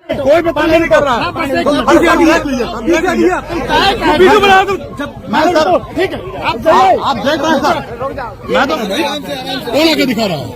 कोई भी पानी नहीं कर रहा है। ठीक है, आप देख रहे हैं सर, मैं तो कौन आके दिखा रहा हूँ।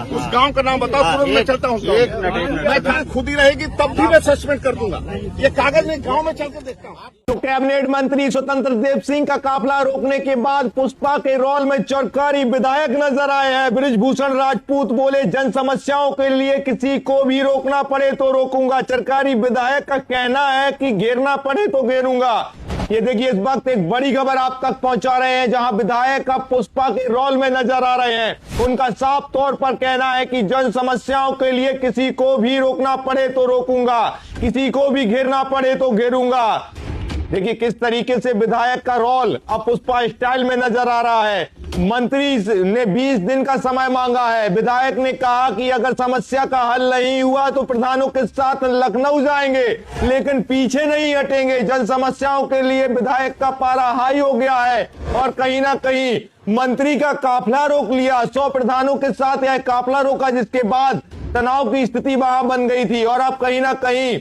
उस गांव का नाम बताओ, तुरंत मैं चलता हूँ। मैं कहा खुद ही रहेगी तब भी मैं सस्पेंड कर दूंगा। ये कागज में गांव में चल कर देखता हूँ। तो कैबिनेट मंत्री स्वतंत्र देव सिंह का काफिला रोकने के बाद पुष्पा के रोल में चरकारी विधायक नजर आए हैं। बृजभूषण राजपूत बोले, जन समस्याओं के लिए किसी को भी रोकना पड़े तो रोकूंगा। चरकारी विधायक का कहना है कि घेरना पड़े तो घेरूंगा। ये देखिए, इस वक्त एक बड़ी खबर आप तक पहुंचा रहे हैं, जहां विधायक अब पुष्पा के रोल में नजर आ रहे हैं। उनका साफ तौर पर कहना है कि जन समस्याओं के लिए किसी को भी रोकना पड़े तो रोकूंगा, किसी को भी घेरना पड़े तो घेरूंगा। देखिए किस तरीके से विधायक का रोल अब पुष्पा स्टाइल में नजर आ रहा है। मंत्री ने 20 दिन का समय मांगा है। विधायक ने कहा कि अगर समस्या का हल नहीं हुआ तो प्रधानों के साथ लखनऊ जाएंगे, लेकिन पीछे नहीं हटेंगे। जन समस्याओं के लिए विधायक का पारा हाई हो गया है और कहीं ना कहीं मंत्री का काफिला रोक लिया। 100 प्रधानों के साथ यह काफिला रोका, जिसके बाद तनाव की स्थिति वहां बन गई थी। और अब कहीं ना कहीं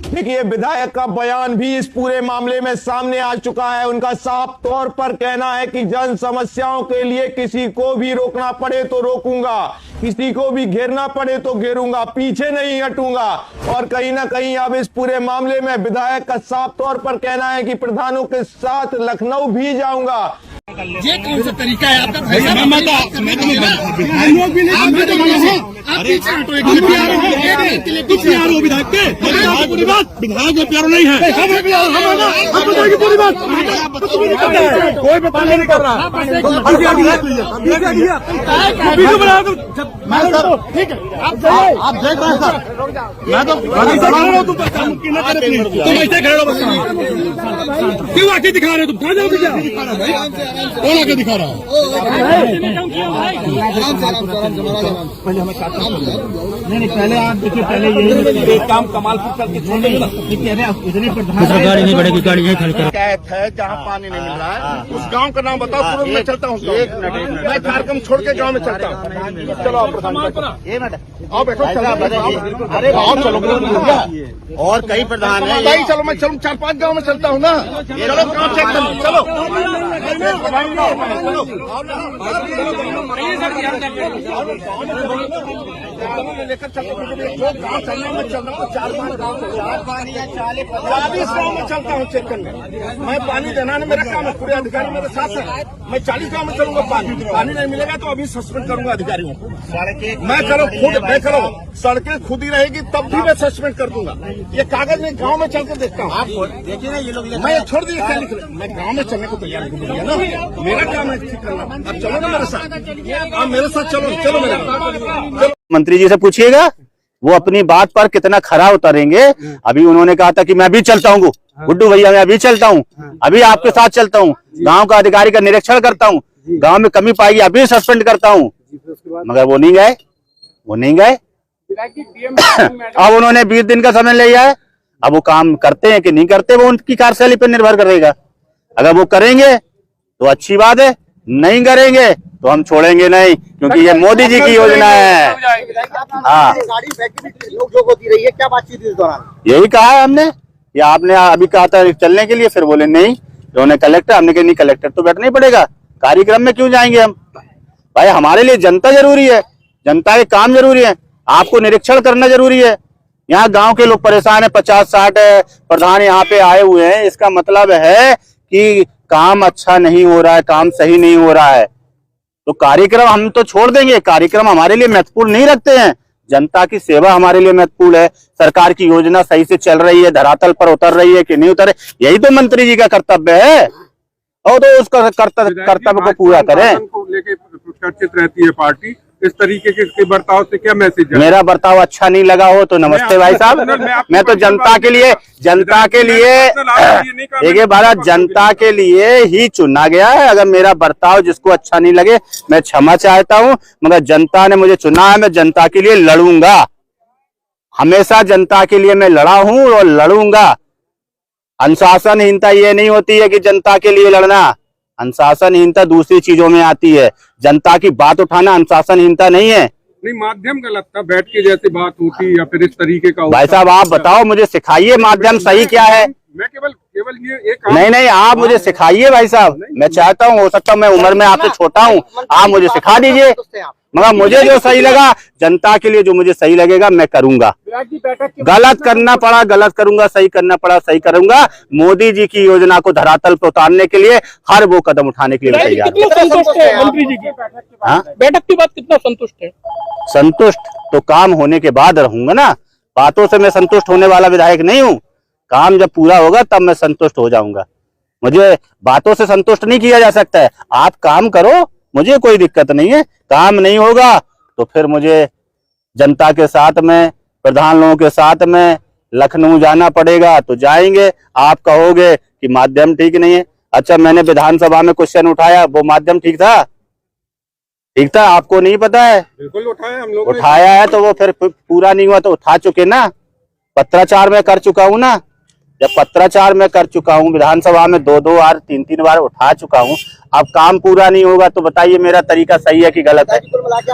देखिए विधायक का बयान भी इस पूरे मामले में सामने आ चुका है। उनका साफ तौर पर कहना है कि जन समस्याओं के लिए किसी को भी रोकना पड़े तो रोकूंगा, किसी को भी घेरना पड़े तो घेरूंगा, पीछे नहीं हटूंगा। और कहीं ना कहीं अब इस पूरे मामले में विधायक का साफ तौर पर कहना है कि प्रधानों के साथ लखनऊ भी जाऊंगा। ये कौन सा तरीका है आपका? विधायक प्यारो नहीं है, पूरी बात। कोई भी पानी नहीं कर रहा है। ठीक है, आप देख रहे हैं सर, मैं तो तुम ऐसे खड़े हो, क्यों आके दिखा रहे हो? तुम कहाँ जाओगे? क्या कौन आके दिखा रहा है? नहीं, पहले आप देखिए, पहले यही काम कमालपुर करके छोड़ देंगे ना। इतनी गाड़ी नहीं बढ़ेगी, गाड़ी यही खड़ी कर है जहाँ पानी नहीं मिल रहा है। उस गांव का नाम बताओ, तुरंत मैं चलता हूँ। मैं कार्यक्रम छोड़ के गांव में चलता हूँ। चलो आप आओ, बैठो, अरे आओ, चलो। और कई प्रधान है, चलो मैं चलूँ, 4-5 गांव में चलता हूँ ना। चलो काम चेक करो, चलो। लेकर चलते गाँव चलने में चल रहा हूँ, 4-5 गाँव, 40 गाँव में चलता हूँ चेक करने। मैं पानी देना है, मेरा काम है। पूरे अधिकारी मेरे साथ है। मैं 40 गाँव में चलूंगा। पानी नहीं मिलेगा तो अभी सस्पेंड करूंगा अधिकारियों को। मैं करो खुद, मैं करो, सड़कें खुद ही रहेगी तब भी मैं सस्पेंड कर दूंगा। ये कागज में गाँव में चल कर देखता हूँ। देखिए ना, ये लोग मैं छोड़ दिया, क्या लिख रहे? मैं गाँव में चलने को तैयार नहीं ना। मेरा काम है ठीक करना। अब चलो ना मेरे साथ, आप मेरे साथ चलो, चलो मेरे साथ। मंत्री जी से पूछिएगा, वो अपनी बात पर कितना खरा उतरेंगे। अभी उन्होंने कहा था कि मैं भी चलता हूँ गुड्डू भैया, मैं अभी चलता हूँ, अभी आपके साथ चलता हूँ, गांव का अधिकारी का निरीक्षण करता हूँ, गांव में कमी पाएगी अभी सस्पेंड करता हूँ। मगर वो नहीं गए, वो नहीं गए। अब उन्होंने 20 दिन का समय लिया है। अब वो काम करते हैं कि नहीं करते, वो उनकी कार्यशैली पर निर्भर करेगा। अगर वो करेंगे तो अच्छी बात है, नहीं करेंगे तो हम छोड़ेंगे नहीं, क्योंकि ये मोदी जी की योजना है। हाँ, रोक होती रही है, क्या बातचीत इस दौरान? यही कहा है हमने, या आपने अभी कहा था चलने के लिए, फिर बोले नहीं, उन्होंने कलेक्टर, हमने कहा नहीं कलेक्टर तो बैठना ही पड़ेगा, कार्यक्रम में क्यों जाएंगे हम? भाई हमारे लिए जनता जरूरी है, जनता के काम जरूरी है, आपको निरीक्षण करना जरूरी है। यहाँ गांव के लोग परेशान है, 50-60 प्रधान यहाँ पे आए हुए हैं, इसका मतलब है कि काम अच्छा नहीं हो रहा है, काम सही नहीं हो रहा है। तो कार्यक्रम हम तो छोड़ देंगे, कार्यक्रम हमारे लिए महत्वपूर्ण नहीं रखते हैं। जनता की सेवा हमारे लिए महत्वपूर्ण है। सरकार की योजना सही से चल रही है, धरातल पर उतर रही है कि नहीं उतर, यही तो मंत्री जी का कर्तव्य है। और तो उसका कर्तव्य को पूरा करें। लेके चर्चित रहती है पार्टी, इस तरीके के बर्ताव से क्या मैसेज है? मेरा बर्ताव अच्छा नहीं लगा हो तो नमस्ते भाई साहब, मैं तो जनता के लिए देखिए भारत जनता के लिए ही चुना गया है। अगर मेरा बर्ताव जिसको अच्छा नहीं लगे, मैं क्षमा चाहता हूं, मगर जनता ने मुझे चुना है, मैं जनता के लिए लड़ूंगा। हमेशा जनता के लिए मैं लड़ा हूं और लड़ूंगा। अनुशासनहीनता ये नहीं होती है कि जनता के लिए लड़ना, अनुशासनहीनता दूसरी चीजों में आती है। जनता की बात उठाना अनुशासनहीनता नहीं है। नहीं, माध्यम गलत था, बैठ के जैसे बात होती या फिर इस तरीके का भाई साहब आप बताओ, मुझे सिखाइए माध्यम सही क्या है। मैं केवल ये एक नहीं आप मुझे सिखाइए भाई साहब, मैं चाहता हूँ, हो सकता है मैं उम्र में आपसे छोटा हूँ, आप मुझे सिखा दीजिए। मगर मुझे जो सही लगा, जनता के लिए जो मुझे सही लगेगा मैं करूंगा। गलत करना पड़ा गलत करूंगा, सही करना पड़ा सही करूंगा। मोदी जी की योजना को धरातल पर उतारने के लिए हर वो कदम उठाने के लिए तैयार कितना संतुष्ट है मंत्री जी की बैठक के बाद? कितना संतुष्ट है? संतुष्ट तो काम होने के बाद रहूंगा ना, बातों से मैं संतुष्ट होने वाला विधायक नहीं हूँ। काम जब पूरा होगा तब मैं संतुष्ट हो जाऊंगा। मुझे बातों से संतुष्ट नहीं किया जा सकता है। आप काम करो, मुझे कोई दिक्कत नहीं है। काम नहीं होगा तो फिर मुझे जनता के साथ में, प्रधान लोगों के साथ में लखनऊ जाना पड़ेगा, तो जाएंगे। आप कहोगे कि माध्यम ठीक नहीं है, अच्छा मैंने विधानसभा में क्वेश्चन उठाया, वो माध्यम ठीक था? ठीक था, आपको नहीं पता है? बिल्कुल उठाया हम लोग, उठाया है तो वो फिर पूरा नहीं हुआ तो उठा चुके ना। पत्राचार में कर चुका हूं ना, जब पत्राचार में कर चुका हूं, विधानसभा में 2-2 बार 3-3 बार उठा चुका हूं। अब काम पूरा नहीं होगा तो बताइए मेरा तरीका सही है कि गलत है?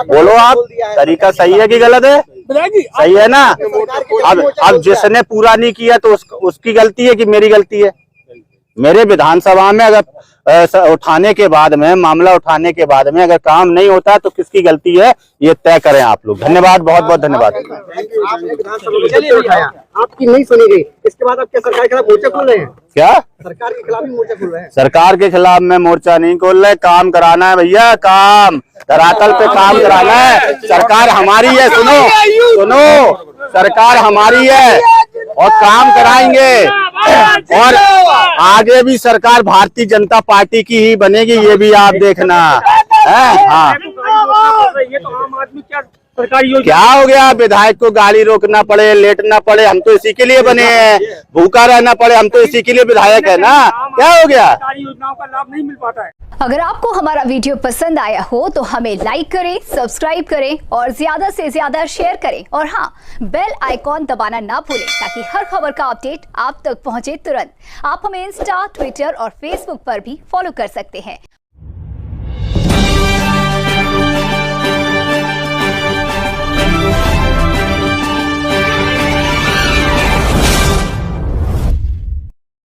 बोलो आप, तरीका सही है कि गलत है? सही है ना। अब जिसने पूरा नहीं किया तो उसकी गलती है कि मेरी गलती है? मेरे विधानसभा में अगर उठाने के बाद में, मामला उठाने के बाद में अगर काम नहीं होता तो किसकी गलती है, ये तय करें आप लोग। धन्यवाद, बहुत बहुत धन्यवाद। उठाया, आपकी नहीं सुनी गई, इसके बाद आप क्या सरकार के खिलाफ मोर्चा खोल रहे हैं? क्या सरकार के खिलाफ ही मोर्चा खोल रहे हैं? सरकार के खिलाफ में मोर्चा नहीं खोल रहे, काम कराना है भैया, काम धरातल पे काम कराना है। सरकार हमारी है, सुनो, सरकार हमारी है और काम कराएंगे। और आगे भी सरकार भारतीय जनता पार्टी की ही बनेगी, ये भी आप देखना है। हाँ, ये तो आम आदमी क्या सरकारी योजना क्या हो गया, विधायक को गाड़ी रोकना पड़े, लेटना पड़े, हम तो इसी के लिए बने हैं। भूखा रहना पड़े, हम तो इसी के लिए विधायक है ना। क्या हो गया? सरकारी योजनाओं का लाभ नहीं मिल पाता है। अगर आपको हमारा वीडियो पसंद आया हो तो हमें लाइक करें, सब्सक्राइब करें और ज्यादा से ज्यादा शेयर करें। और हाँ, बेल आइकॉन दबाना ना भूलें ताकि हर खबर का अपडेट आप तक पहुंचे तुरंत। आप हमें इंस्टा, ट्विटर और फेसबुक पर भी फॉलो कर सकते हैं।